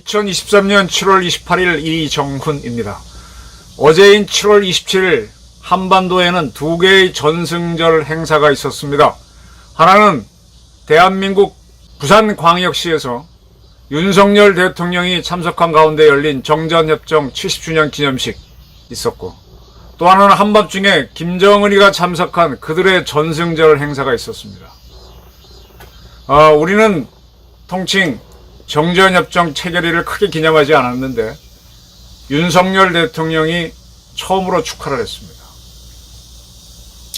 2023년 7월 28일 이정훈입니다. 어제인 7월 27일 한반도에는 두 개의 전승절 행사가 있었습니다. 하나는 대한민국 부산광역시에서 윤석열 대통령이 참석한 가운데 열린 정전협정 70주년 기념식 있었고, 또 하나는 한밤중에 김정은이가 참석한 그들의 전승절 행사가 있었습니다. 우리는 통칭 정전협정 체결일을 크게 기념하지 않았는데 윤석열 대통령이 처음으로 축하를 했습니다.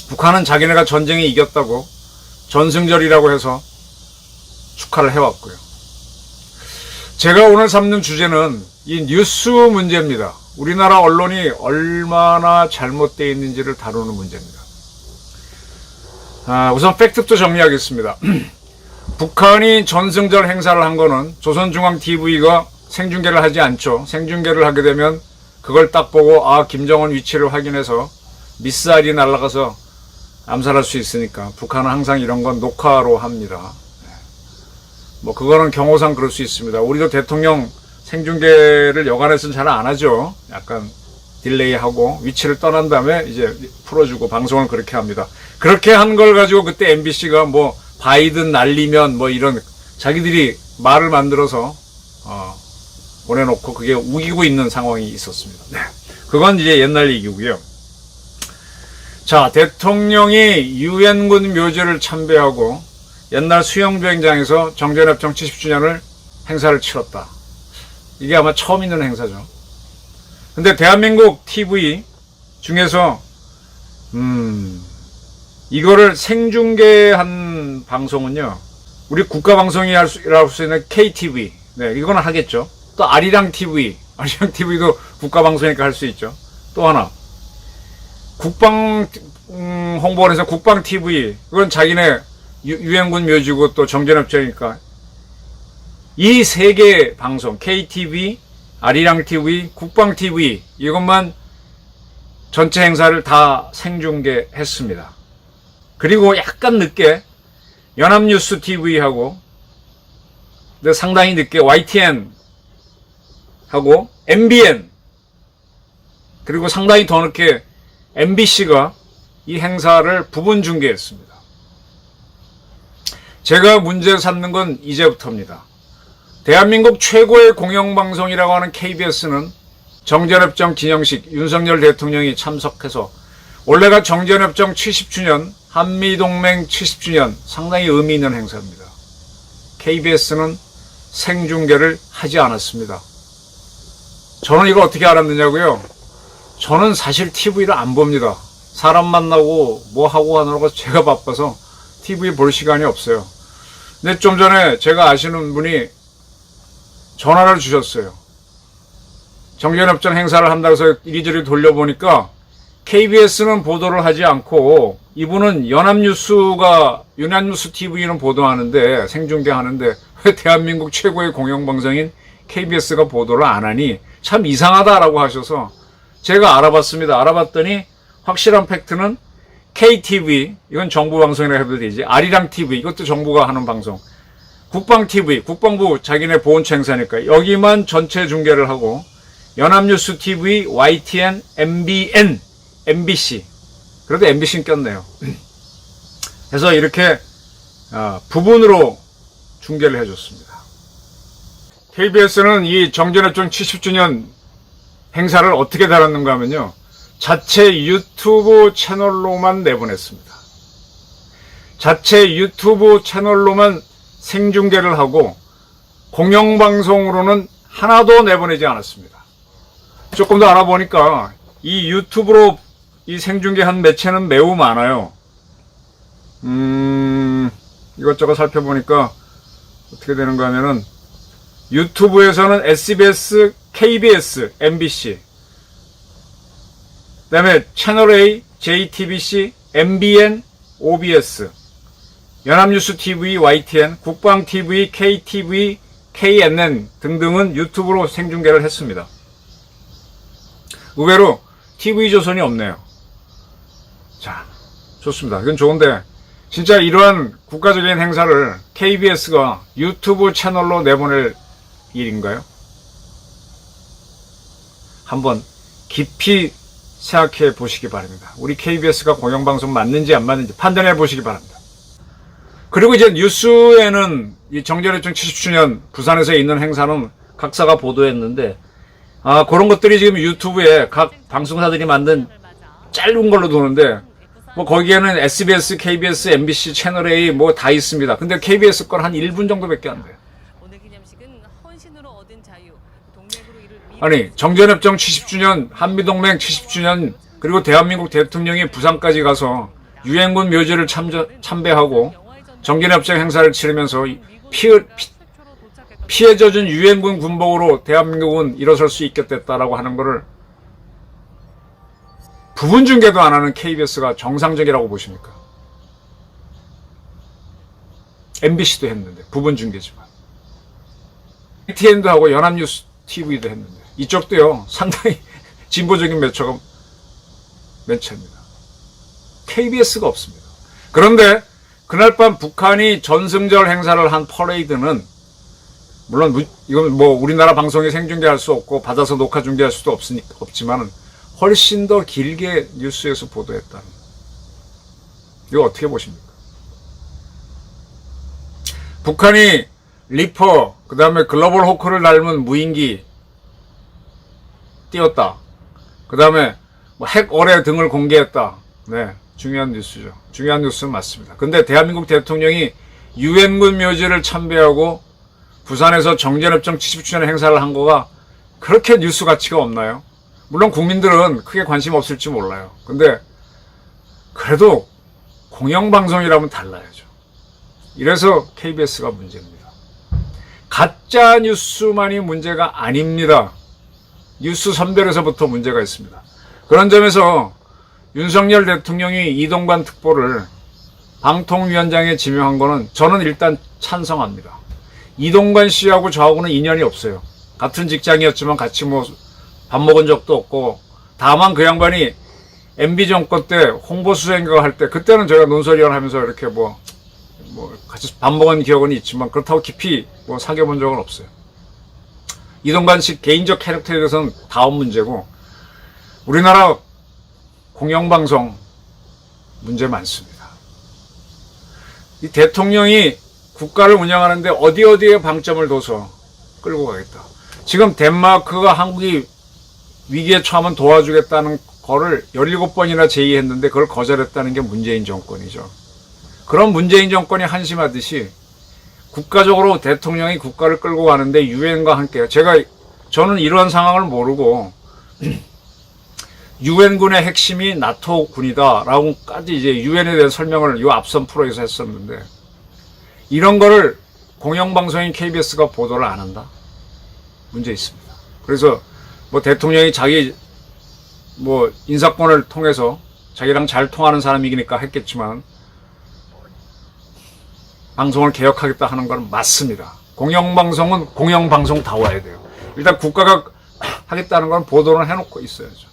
북한은 자기네가 전쟁에 이겼다고 전승절이라고 해서 축하를 해왔고요. 제가 오늘 삼는 주제는 이 뉴스 문제입니다. 우리나라 언론이 얼마나 잘못되어 있는지를 다루는 문제입니다. 우선 팩트부터 정리하겠습니다. 북한이 전승절 행사를 한 거는 조선중앙TV가 생중계를 하지 않죠. 생중계를 하게 되면 그걸 딱 보고 김정은 위치를 확인해서 미사일이 날아가서 암살할 수 있으니까 북한은 항상 이런 건 녹화로 합니다. 그거는 경호상 그럴 수 있습니다. 우리도 대통령 생중계를 여간해서는 잘 안 하죠. 약간 딜레이하고 위치를 떠난 다음에 이제 풀어주고 방송을 그렇게 합니다. 그렇게 한 걸 가지고 그때 MBC가 바이든 날리면 이런 자기들이 말을 만들어서 보내놓고 그게 우기고 있는 상황이 있었습니다. 네. 그건 이제 옛날 얘기고요. 자, 대통령이 유엔군 묘지를 참배하고 옛날 수영비행장에서 정전협정 70주년을 행사를 치렀다. 이게 아마 처음 있는 행사죠. 근데 대한민국 TV 중에서 이거를 생중계한 방송은요, 우리 국가방송이라고 할 수 있는 KTV, 네, 이거는 하겠죠. 또 아리랑TV도 국가방송이니까 할 수 있죠. 또 하나, 국방 홍보원에서 국방TV, 그건 자기네 유엔군 묘지고 또 정전협정이니까 이 세 개 방송, KTV, 아리랑TV, 국방TV, 이것만 전체 행사를 다 생중계했습니다. 그리고 약간 늦게 연합뉴스TV하고 근데 상당히 늦게 YTN하고 MBN, 그리고 상당히 더 늦게 MBC가 이 행사를 부분 중계했습니다. 제가 문제 삼는 건 이제부터입니다. 대한민국 최고의 공영방송이라고 하는 KBS는 정전협정 기념식 윤석열 대통령이 참석해서 원래가 정전협정 70주년, 한미동맹 70주년 상당히 의미 있는 행사입니다. KBS는 생중계를 하지 않았습니다. 저는 이걸 어떻게 알았느냐고요? 저는 사실 TV를 안 봅니다. 사람 만나고 하고 하느라고 제가 바빠서 TV 볼 시간이 없어요. 근데 좀 전에 제가 아시는 분이 전화를 주셨어요. 정전협정 행사를 한다고 해서 이리저리 돌려보니까 KBS는 보도를 하지 않고 이분은 연합뉴스TV는 보도하는데 생중계하는데 왜 대한민국 최고의 공영방송인 KBS가 보도를 안 하니 참 이상하다라고 하셔서 제가 알아봤습니다. 알아봤더니 확실한 팩트는 KTV, 이건 정부 방송이라고 해도 되지, 아리랑TV, 이것도 정부가 하는 방송, 국방TV, 국방부 자기네 보훈처 행사니까 여기만 전체 중계를 하고 연합뉴스TV, YTN, MBN, MBC, 그래도 MBC는 꼈네요. 그래서 이렇게 부분으로 중계를 해줬습니다. KBS는 이 정전협정 70주년 행사를 어떻게 다뤘는가 하면요, 자체 유튜브 채널로만 내보냈습니다. 자체 유튜브 채널로만 생중계를 하고 공영방송으로는 하나도 내보내지 않았습니다. 조금 더 알아보니까 이 유튜브로 이 생중계한 매체는 매우 많아요. 이것저것 살펴보니까 어떻게 되는가 하면은 유튜브에서는 SBS, KBS, MBC, 그 다음에 채널A, JTBC, MBN, OBS, 연합뉴스TV, YTN, 국방TV, KTV, KNN 등등은 유튜브로 생중계를 했습니다. 의외로 TV조선이 없네요. 자, 좋습니다. 이건 좋은데 진짜 이러한 국가적인 행사를 KBS가 유튜브 채널로 내보낼 일인가요? 한번 깊이 생각해 보시기 바랍니다. 우리 KBS가 공영방송 맞는지 안 맞는지 판단해 보시기 바랍니다. 그리고 이제 뉴스에는 이 정전협정 70주년 부산에서 있는 행사는 각사가 보도했는데 그런 것들이 지금 유튜브에 각 방송사들이 만든 짧은 걸로 도는데 뭐 거기에는 SBS, KBS, MBC, 채널A 뭐 다 있습니다. 근데 KBS 건 한 1분 정도밖에 안 돼요. 아니 정전협정 70주년, 한미동맹 70주년 그리고 대한민국 대통령이 부산까지 가서 유엔군 묘지를 참배하고 정전협정 행사를 치르면서 피해 젖은 유엔군 군복으로 대한민국은 일어설 수 있게 됐다라고 하는 것을 부분 중계도 안 하는 KBS가 정상적이라고 보십니까? MBC도 했는데 부분 중계지만 TN도 하고 연합뉴스 TV도 했는데 이쪽도요 상당히 진보적인 매체입니다. KBS가 없습니다. 그런데 그날 밤 북한이 전승절 행사를 한 퍼레이드는 물론 이건 뭐 우리나라 방송에 생중계할 수 없고 받아서 녹화 중계할 수도 없지만은 훨씬 더 길게 뉴스에서 보도했다는 이거 어떻게 보십니까? 북한이 리퍼 그 다음에 글로벌 호크를 닮은 무인기 띄웠다. 그 다음에 뭐 핵 어뢰 등을 공개했다. 네, 중요한 뉴스죠. 중요한 뉴스는 맞습니다. 근데 대한민국 대통령이 유엔군 묘지를 참배하고 부산에서 정전협정 70주년 행사를 한 거가 그렇게 뉴스 가치가 없나요? 물론 국민들은 크게 관심 없을지 몰라요. 근데 그래도 공영방송이라면 달라야죠. 이래서 KBS가 문제입니다. 가짜 뉴스만이 문제가 아닙니다. 뉴스 선별에서부터 문제가 있습니다. 그런 점에서 윤석열 대통령이 이동관 특보를 방통위원장에 지명한 거는 저는 일단 찬성합니다. 이동관 씨하고 저하고는 인연이 없어요. 같은 직장이었지만 같이 뭐 밥 먹은 적도 없고 다만 그 양반이 MB 정권 때 홍보수행가 할 때 그때는 제가 논설위원 하면서 이렇게 뭐 같이 밥 먹은 기억은 있지만 그렇다고 깊이 뭐 사귀어본 적은 없어요. 이동관 씨 개인적 캐릭터에 대해서는 다음 문제고 우리나라 공영방송 문제 많습니다. 이 대통령이 국가를 운영하는데 어디에 방점을 둬서 끌고 가겠다. 지금 덴마크가 한국이 위기에 처하면 도와주겠다는 거를 17번이나 제의했는데 그걸 거절했다는 게 문재인 정권이죠. 그런 문재인 정권이 한심하듯이 국가적으로 대통령이 국가를 끌고 가는데 유엔과 함께 저는 이러한 상황을 모르고 유엔군의 핵심이 나토 군이다라고까지 이제 유엔에 대한 설명을 이 앞선 프로에서 했었는데 이런 거를 공영방송인 KBS가 보도를 안 한다? 문제 있습니다. 그래서 뭐 대통령이 자기 뭐 인사권을 통해서 자기랑 잘 통하는 사람이니까 했겠지만 방송을 개혁하겠다 하는 건 맞습니다. 공영방송은 공영방송다워야 돼요. 일단 국가가 하겠다는 건 보도를 해놓고 있어야죠.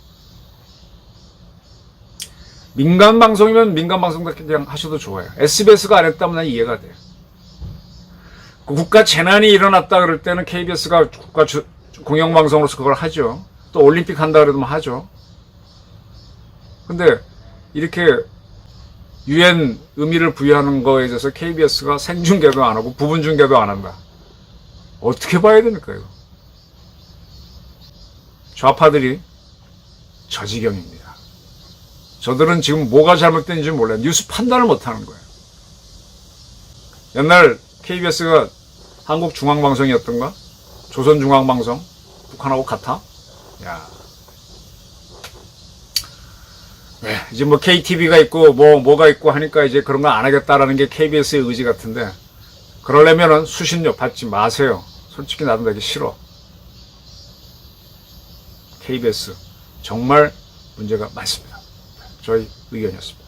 민간방송이면 민간방송답게 그냥 하셔도 좋아요. SBS가 안 했다면 난 이해가 돼요. 국가 재난이 일어났다 그럴 때는 KBS가 국가 공영방송으로서 그걸 하죠. 또 올림픽 한다 그래도 하죠. 근데 이렇게 유엔 의미를 부여하는 거에 대해서 KBS가 생중계도 안 하고 부분 중계도 안 한다. 어떻게 봐야 됩니까 이거? 좌파들이 저 지경입니다. 저들은 지금 뭐가 잘못된지 몰라요. 뉴스 판단을 못하는 거예요. 옛날 KBS가 한국중앙방송이었던가? 조선중앙방송? 북한하고 같아? 야. 네, 이제 뭐 KTV가 있고 뭐가 있고 하니까 이제 그런 거 안 하겠다라는 게 KBS의 의지 같은데 그러려면은 수신료 받지 마세요. 솔직히 나도 되게 싫어. KBS 정말 문제가 많습니다. 저희 의견이었습니다.